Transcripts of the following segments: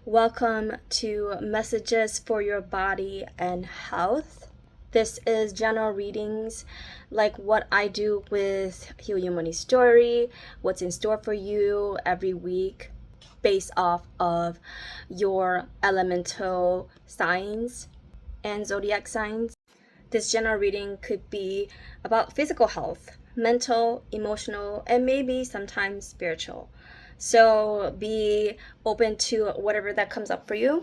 Welcome to Messages for Your Body and Health. This is general readings like what I do with Heal Your Money Story, what's in store for you every week based off of your elemental signs and zodiac signs. This general reading could be about physical health, mental, emotional, and maybe sometimes spiritual. So be open to whatever that comes up for you.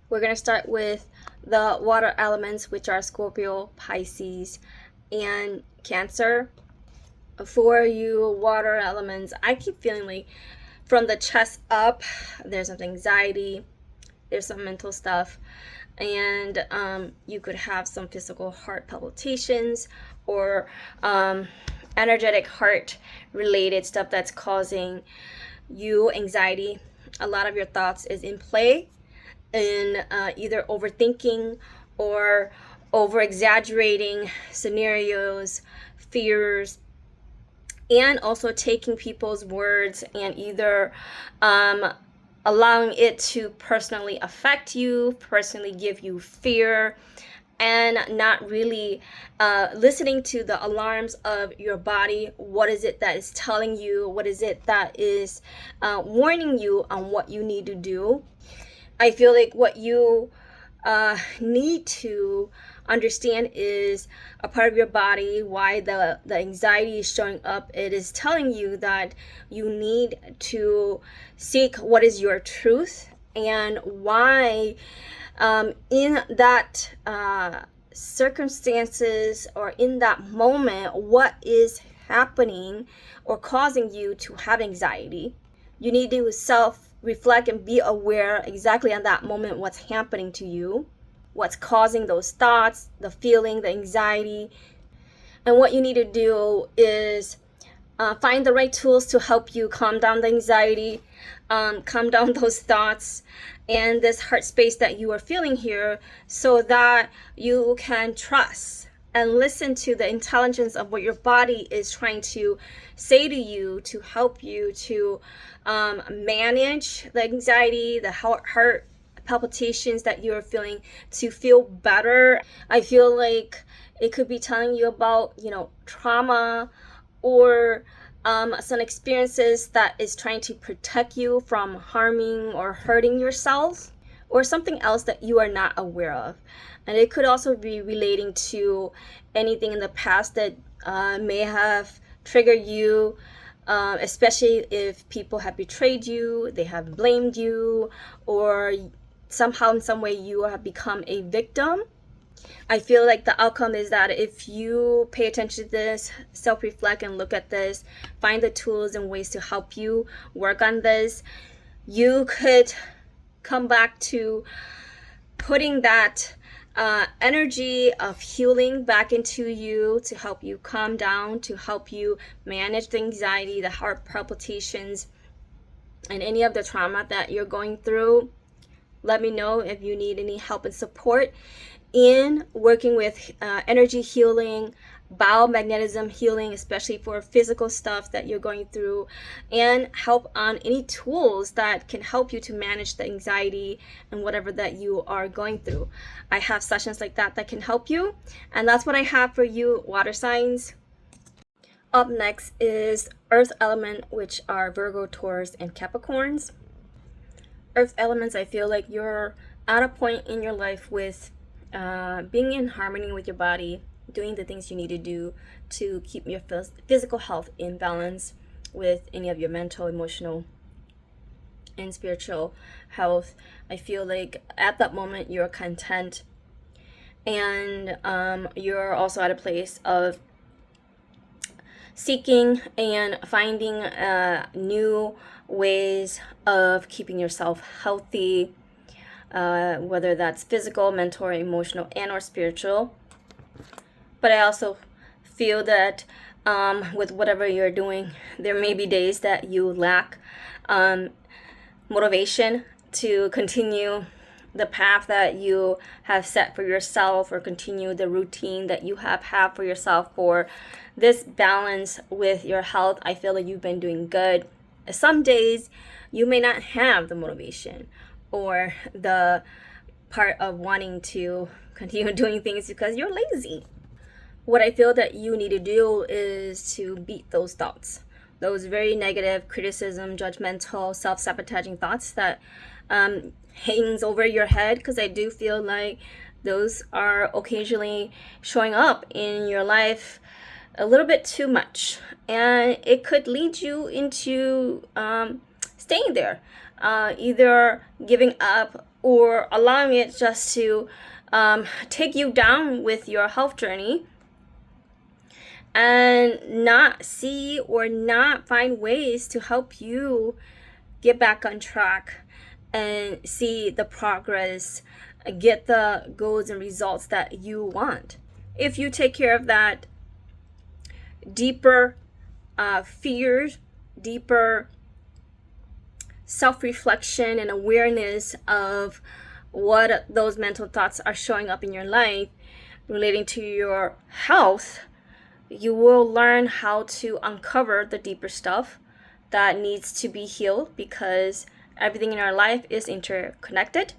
We're going to start with the water elements, which are Scorpio, Pisces, and Cancer. For you water elements, I keep feeling like from the chest up, there's some anxiety, there's some mental stuff, and you could have some physical heart palpitations or energetic heart related stuff that's causing you anxiety. A lot of your thoughts is in play in either overthinking or over exaggerating scenarios, fears, and also taking people's words and either allowing it to personally affect you, personally give you fear, and not really listening to the alarms of your body. What is it that is telling you? What is it that is warning you on what you need to do? I feel like what you need to understand is a part of your body, why the anxiety is showing up. It is telling you that you need to seek what is your truth and why in that circumstances or in that moment, what is happening or causing you to have anxiety. You need to self-reflect and be aware exactly at that moment what's happening to you, what's causing those thoughts, the feeling, the anxiety. And what you need to do is find the right tools to help you calm down the anxiety, calm down those thoughts and this heart space that you are feeling here, so that you can trust and listen to the intelligence of what your body is trying to say to you to help you to manage the anxiety, the heart palpitations that you're feeling, to feel better. I feel like it could be telling you about, trauma or some experiences that is trying to protect you from harming or hurting yourself, or something else that you are not aware of. And it could also be relating to anything in the past that may have triggered you, especially if people have betrayed you, they have blamed you, or somehow in some way you have become a victim. I feel like the outcome is that if you pay attention to this, self-reflect and look at this, find the tools and ways to help you work on this, you could come back to putting that energy of healing back into you to help you calm down, to help you manage the anxiety, the heart palpitations, and any of the trauma that you're going through. Let me know if you need any help and support in working with energy healing, biomagnetism healing, especially for physical stuff that you're going through, and help on any tools that can help you to manage the anxiety and whatever that you are going through. I have sessions like that can help you, and that's what I have for you, water signs. Up next is earth element, which are Virgo, Taurus, and Capricorns. Earth elements, I feel like you're at a point in your life with being in harmony with your body, doing the things you need to do to keep your physical health in balance with any of your mental, emotional, and spiritual health. I feel like at that moment you're content, and you're also at a place of seeking and finding new ways of keeping yourself healthy, whether that's physical, mental, or emotional, and or spiritual. But I also feel that with whatever you're doing, there may be days that you lack motivation to continue the path that you have set for yourself, or continue the routine that you have had for yourself for this balance with your health. I feel like you've been doing good. Some days you may not have the motivation, or the part of wanting to continue doing things because you're lazy. What I feel that you need to do is to beat those thoughts, those very negative, criticism, judgmental, self-sabotaging thoughts that hangs over your head, because I do feel like those are occasionally showing up in your life a little bit too much, and it could lead you into staying there, either giving up or allowing it just to take you down with your health journey, and not see or not find ways to help you get back on track and see the progress, get the goals and results that you want. If you take care of that deeper fears, deeper self-reflection and awareness of what those mental thoughts are showing up in your life relating to your health, you will learn how to uncover the deeper stuff that needs to be healed, because everything in our life is interconnected.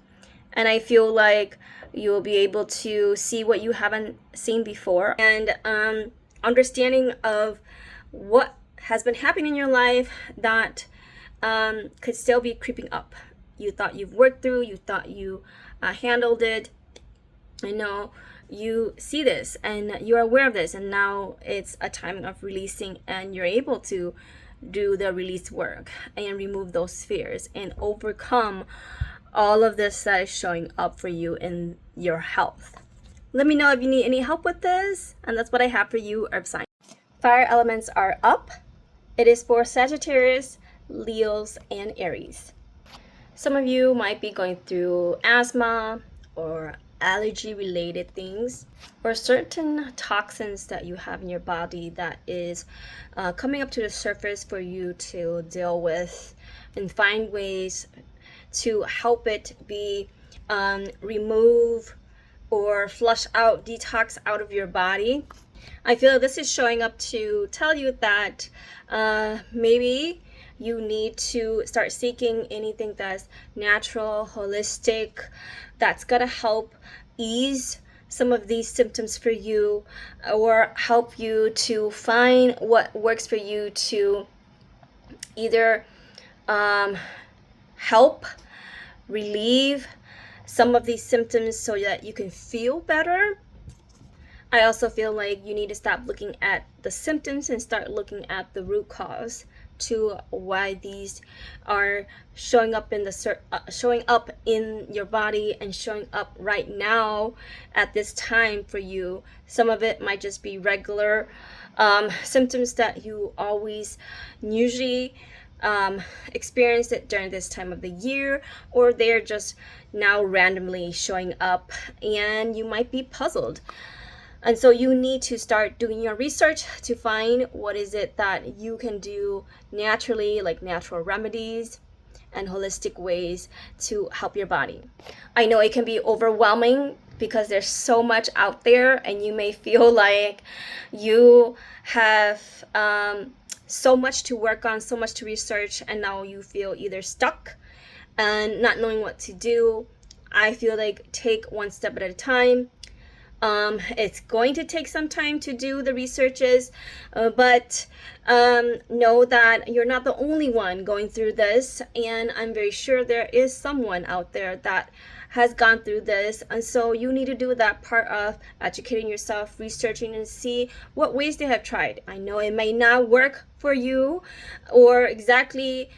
And I feel like you will be able to see what you haven't seen before, and understanding of what has been happening in your life that could still be creeping up. You thought you've worked through, you thought you handled it. I know you see this and you're aware of this, and now it's a time of releasing, and you're able to do the release work and remove those fears and overcome all of this that is showing up for you in your health. Let me know if you need any help with this, and that's what I have for you, Herb Sign. Fire elements are up. It is for Sagittarius, Leos, and Aries. Some of you might be going through asthma or allergy related things, or certain toxins that you have in your body that is coming up to the surface for you to deal with and find ways to help it be remove or flush out, detox out of your body. I feel this is showing up to tell you that maybe you need to start seeking anything that's natural, holistic, that's gonna help ease some of these symptoms for you, or help you to find what works for you to either help relieve some of these symptoms so that you can feel better. I also feel like you need to stop looking at the symptoms and start looking at the root cause to why these are showing up in your body and showing up right now at this time for you. Some of it might just be regular symptoms that you always usually experience it during this time of the year, or they're just now randomly showing up and you might be puzzled. And so you need to start doing your research to find what is it that you can do naturally, like natural remedies and holistic ways to help your body. I know it can be overwhelming because there's so much out there, and you may feel like you have so much to work on, so much to research, and now you feel either stuck and not knowing what to do. I feel like take one step at a time. It's going to take some time to do the researches, but know that you're not the only one going through this, and I'm very sure there is someone out there that has gone through this. And so you need to do that part of educating yourself, researching, and see what ways they have tried. I know it may not work for you or exactly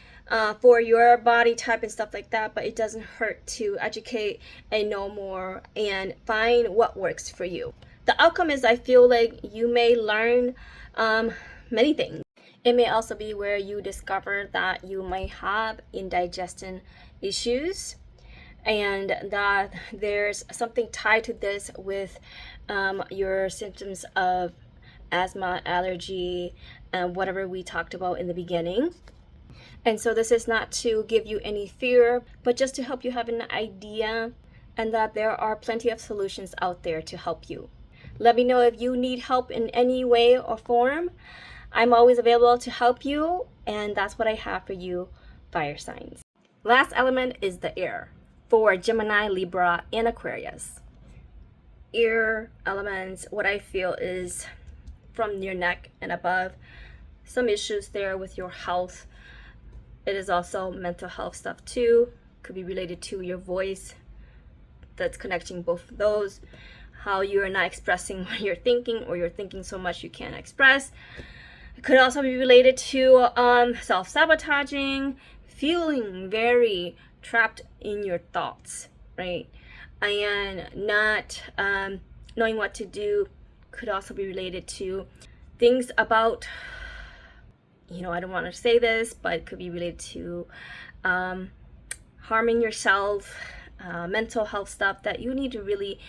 for your body type and stuff like that, but it doesn't hurt to educate and know more and find what works for you. The outcome is, I feel like you may learn many things. It may also be where you discover that you might have indigestion issues, and that there's something tied to this with your symptoms of asthma, allergy, and whatever we talked about in the beginning. And so this is not to give you any fear, but just to help you have an idea, and that there are plenty of solutions out there to help you. Let me know if you need help in any way or form. I'm always available to help you, and that's what I have for you, fire signs. Last element is the air. for Gemini, Libra, and Aquarius. Air elements, what I feel is from your neck and above, some issues there with your health. It is also mental health stuff too. Could be related to your voice. That's connecting both of those. How you're not expressing what you're thinking, or you're thinking so much you can't express. It could also be related to self-sabotaging, feeling very trapped in your thoughts, right? And not knowing what to do. Could also be related to things about, I don't want to say this, but it could be related to harming yourself, mental health stuff that you need to really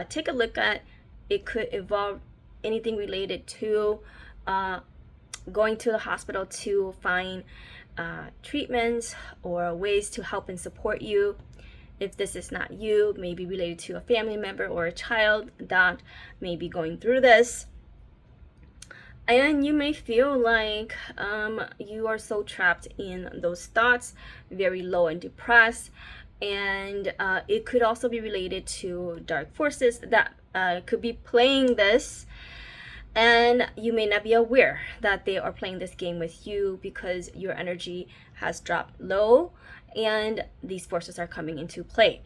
take a look at. It could involve anything related to going to the hospital to find treatments or ways to help and support you. If this is not you, maybe related to a family member or a child that may be going through this. And you may feel like you are so trapped in those thoughts, very low and depressed. And it could also be related to dark forces that could be playing this. And you may not be aware that they are playing this game with you because your energy has dropped low and these forces are coming into play.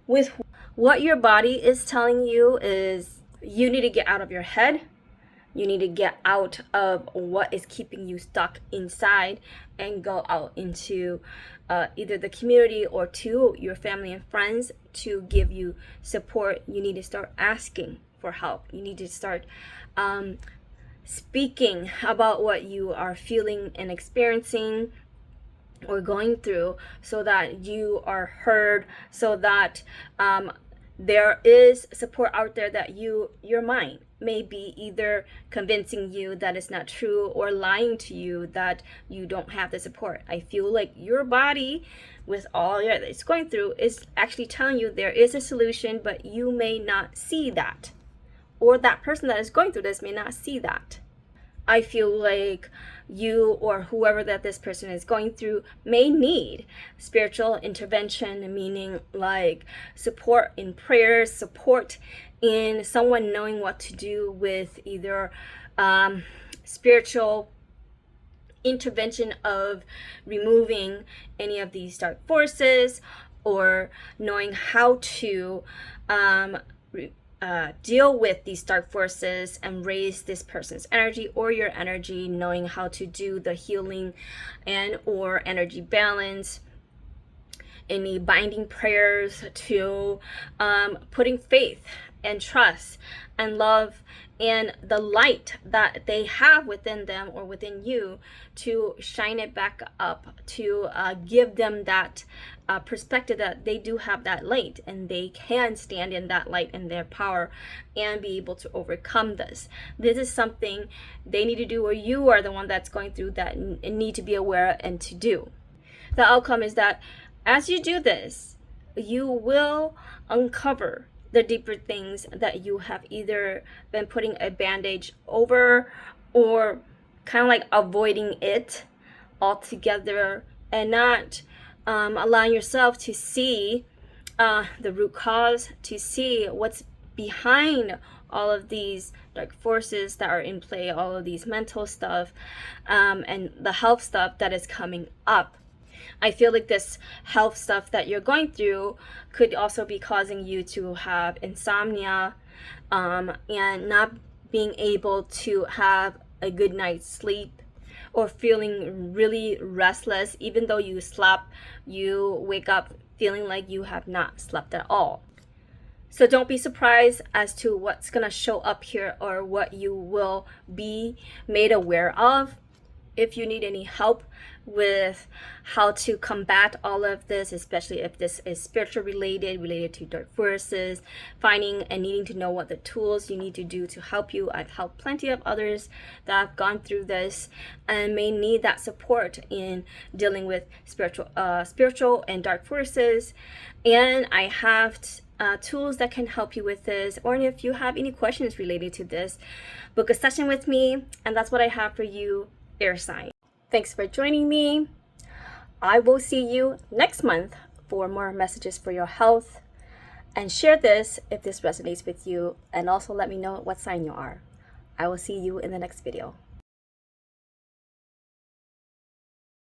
With what your body is telling you is you need to get out of your head. You need to get out of what is keeping you stuck inside and go out into either the community or to your family and friends to give you support. You need to start asking for help. You need to start speaking about what you are feeling and experiencing or going through, so that you are heard, so that there is support out there that your mind may be either convincing you that it's not true or lying to you that you don't have the support. I feel like your body, with all that it's going through, is actually telling you there is a solution, but you may not see that, or that person that is going through this may not see that. I feel like you or whoever that this person is going through may need spiritual intervention, meaning like support in prayers, support in someone knowing what to do with either spiritual intervention of removing any of these dark forces, or knowing how to deal with these dark forces and raise this person's energy or your energy, knowing how to do the healing and or energy balance, any binding prayers, to putting faith and trust and love and the light that they have within them or within you, to shine it back up, to give them that perspective that they do have that light and they can stand in that light and their power and be able to overcome this. This is something they need to do, or you are the one that's going through that and need to be aware and to do. The outcome is that as you do this, you will uncover the deeper things that you have either been putting a bandage over or kind of like avoiding it altogether and not allowing yourself to see the root cause, to see what's behind all of these dark forces that are in play, all of these mental stuff and the health stuff that is coming up. I feel like this health stuff that you're going through could also be causing you to have insomnia and not being able to have a good night's sleep, or feeling really restless. Even though you slept, you wake up feeling like you have not slept at all. So don't be surprised as to what's going to show up here or what you will be made aware of. If you need any help with how to combat all of this, especially if this is spiritual related to dark forces, finding and needing to know what the tools you need to do to help you. I've helped plenty of others that have gone through this and may need that support in dealing with spiritual and dark forces. And I have tools that can help you with this. Or if you have any questions related to this, book a session with me. And that's what I have for you, air sign. Thanks for joining me. I will see you next month for more messages for your health. And share this if this resonates with you. And also let me know what sign you are. I will see you in the next video.